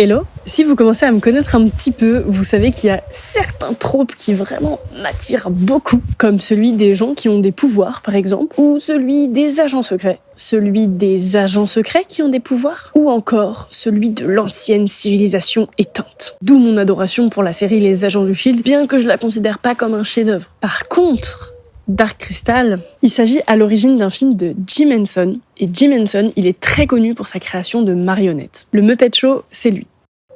Hello! Si vous commencez à me connaître un petit peu, vous savez qu'il y a certains tropes qui vraiment m'attirent beaucoup, comme celui des gens qui ont des pouvoirs, par exemple, ou celui des agents secrets. Celui des agents secrets qui ont des pouvoirs, ou encore celui de l'ancienne civilisation éteinte. D'où mon adoration pour la série Les Agents du Shield, bien que je la considère pas comme un chef-d'œuvre. Par contre, Dark Crystal, il s'agit à l'origine d'un film de Jim Henson, et Jim Henson, il est très connu pour sa création de marionnettes. Le Muppet Show, c'est lui.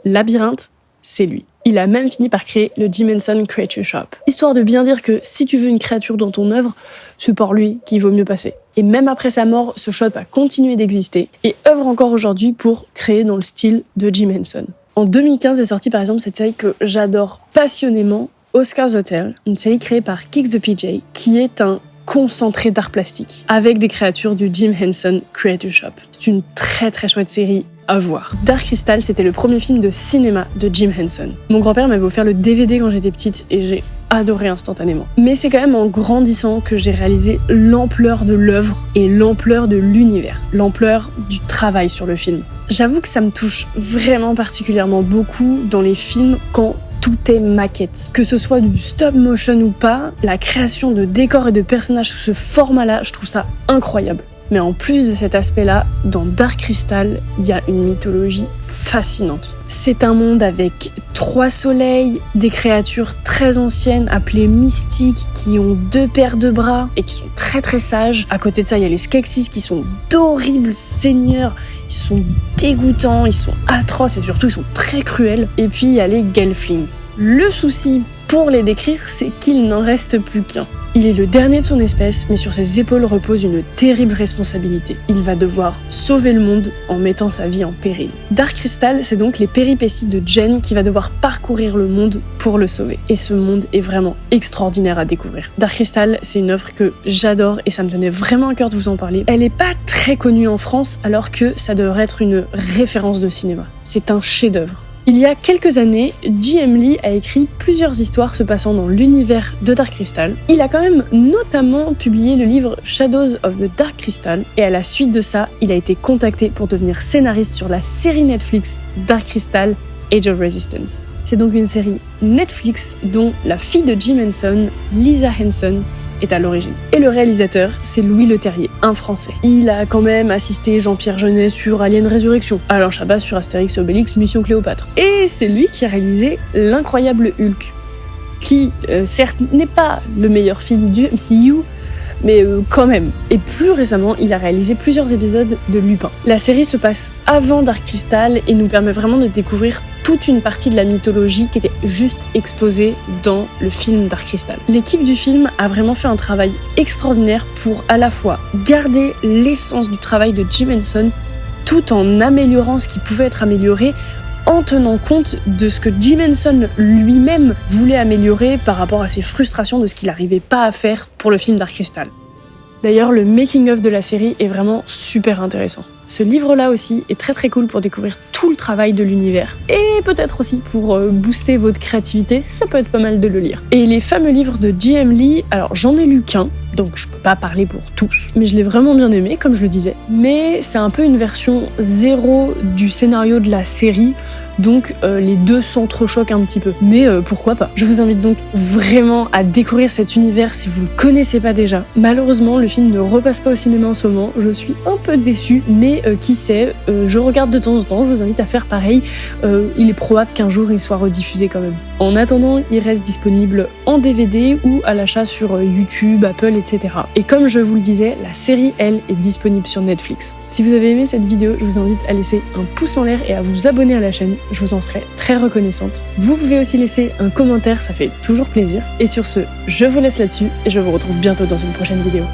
Labyrinthe, c'est lui. Il a même fini par créer le Jim Henson Creature Shop. Histoire de bien dire que si tu veux une créature dans ton œuvre, c'est par lui qu'il vaut mieux passer. Et même après sa mort, ce shop a continué d'exister et œuvre encore aujourd'hui pour créer dans le style de Jim Henson. En 2015 est sortie par exemple cette série que j'adore passionnément, Oscar's Hotel, une série créée par Kick the PJ, qui est un concentré d'art plastique, avec des créatures du Jim Henson Creature Shop. C'est une très très chouette série à voir. Dark Crystal, c'était le premier film de cinéma de Jim Henson. Mon grand-père m'avait offert le DVD quand j'étais petite et j'ai adoré instantanément. Mais c'est quand même en grandissant que j'ai réalisé l'ampleur de l'œuvre et l'ampleur de l'univers, l'ampleur du travail sur le film. J'avoue que ça me touche vraiment particulièrement beaucoup dans les films quand tout est maquette. Que ce soit du stop motion ou pas, la création de décors et de personnages sous ce format-là, je trouve ça incroyable. Mais en plus de cet aspect-là, dans Dark Crystal, il y a une mythologie fascinante. C'est un monde avec 3 soleils, des créatures très anciennes appelées mystiques qui ont 2 paires de bras et qui sont très très sages. À côté de ça, il y a les Skeksis qui sont d'horribles seigneurs. Ils sont dégoûtants, ils sont atroces et surtout ils sont très cruels. Et puis il y a les Gelflings. Le souci pour les décrire, c'est qu'il n'en reste plus qu'un. Il est le dernier de son espèce, mais sur ses épaules repose une terrible responsabilité. Il va devoir sauver le monde en mettant sa vie en péril. Dark Crystal, c'est donc les péripéties de Jen qui va devoir parcourir le monde pour le sauver. Et ce monde est vraiment extraordinaire à découvrir. Dark Crystal, c'est une œuvre que j'adore et ça me tenait vraiment à cœur de vous en parler. Elle n'est pas très connue en France, alors que ça devrait être une référence de cinéma. C'est un chef-d'œuvre. Il y a quelques années, J.M. Lee a écrit plusieurs histoires se passant dans l'univers de Dark Crystal. Il a quand même notamment publié le livre Shadows of the Dark Crystal et à la suite de ça, il a été contacté pour devenir scénariste sur la série Netflix Dark Crystal Age of Resistance. C'est donc une série Netflix dont la fille de Jim Henson, Lisa Henson, est à l'origine. Et le réalisateur, c'est Louis Leterrier, un Français. Il a quand même assisté Jean-Pierre Jeunet sur Alien Résurrection, Alain Chabat sur Astérix et Obélix Mission Cléopâtre. Et c'est lui qui a réalisé L'Incroyable Hulk, qui, certes, n'est pas le meilleur film du MCU, mais quand même. Et plus récemment, il a réalisé plusieurs épisodes de Lupin. La série se passe avant Dark Crystal et nous permet vraiment de découvrir toute une partie de la mythologie qui était juste exposée dans le film Dark Crystal. L'équipe du film a vraiment fait un travail extraordinaire pour à la fois garder l'essence du travail de Jim Henson tout en améliorant ce qui pouvait être amélioré en tenant compte de ce que Jim Henson lui-même voulait améliorer par rapport à ses frustrations de ce qu'il n'arrivait pas à faire pour le film Dark Crystal. D'ailleurs, le making-of de la série est vraiment super intéressant. Ce livre-là aussi est très très cool pour découvrir tout le travail de l'univers. Et peut-être aussi pour booster votre créativité, ça peut être pas mal de le lire. Et les fameux livres de J.M. Lee, alors j'en ai lu qu'un, donc je peux pas parler pour tous, mais je l'ai vraiment bien aimé, comme je le disais. Mais c'est un peu une version 0 du scénario de la série, donc les deux s'entrechoquent un petit peu. Mais pourquoi pas. Je vous invite donc vraiment à découvrir cet univers si vous le connaissez pas déjà. Malheureusement, le film ne repasse pas au cinéma en ce moment, je suis un peu déçue, mais qui sait, je regarde de temps en temps, je vous invite à faire pareil. Il est probable qu'un jour il soit rediffusé quand même. En attendant, il reste disponible en DVD ou à l'achat sur YouTube, Apple, etc. Et comme je vous le disais, la série, elle, est disponible sur Netflix. Si vous avez aimé cette vidéo, je vous invite à laisser un pouce en l'air et à vous abonner à la chaîne. Je vous en serai très reconnaissante. Vous pouvez aussi laisser un commentaire, ça fait toujours plaisir. Et sur ce, je vous laisse là-dessus et je vous retrouve bientôt dans une prochaine vidéo.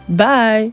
Bye!